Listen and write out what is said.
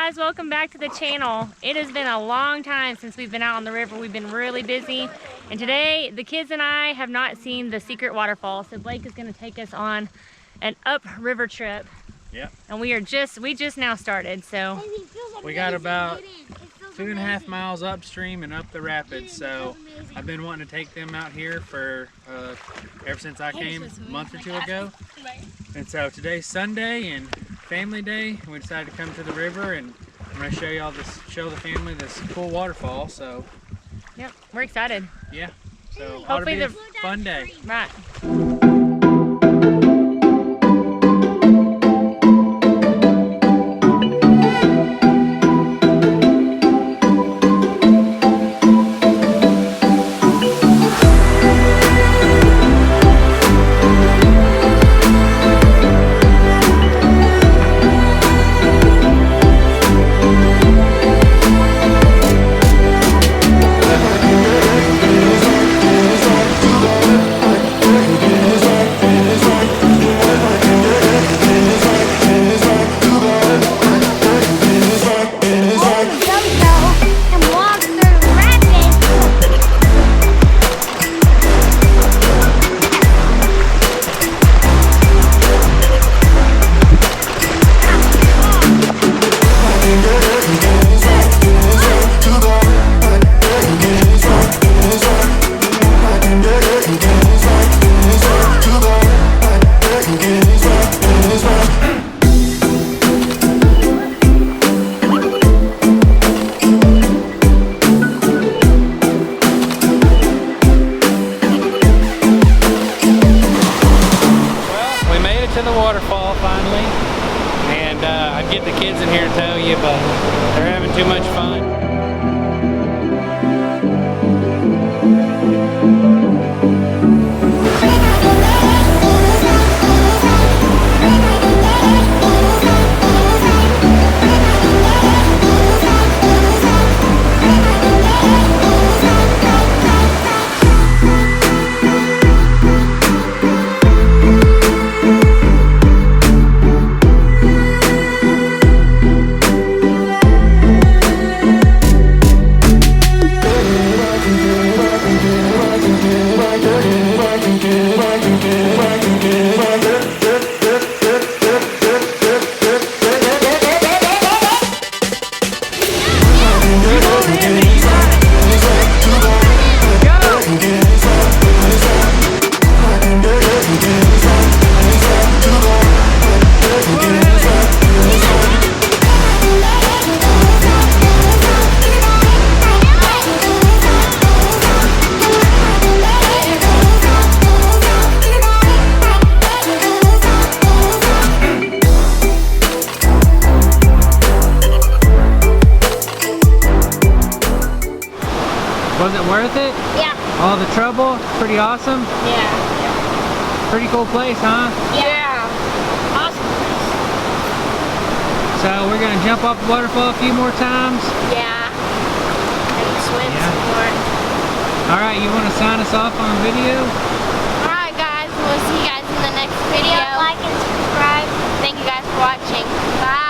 guys, welcome back to the channel. It has been a long time since we've been out on the river. We've been really busy, and today the kids and I have not seen the secret waterfall, so Blake is going to take us on an upriver trip. Yep. And we just now started, so we got about 2.5 miles upstream and up the rapids, so I've been wanting to take them out here for ever since I came a month or two ago. And so today's Sunday and family day, and we decided to come to the river, and I'm going to show y'all show the family this cool waterfall. So yep, we're excited. Yeah, so hopefully it'll be a fun day. Right. To the waterfall finally, and I'd get the kids in here and tell you, but they're having too much fun. Was it worth it? Yeah. All the trouble? Pretty awesome? Yeah. Pretty cool place, huh? Yeah. Awesome. So we're going to jump off the waterfall a few more times? Yeah. And swim some more. Alright, you want to sign us off on the video? Alright guys, we'll see you guys in the next video. Like and subscribe. Thank you guys for watching. Bye.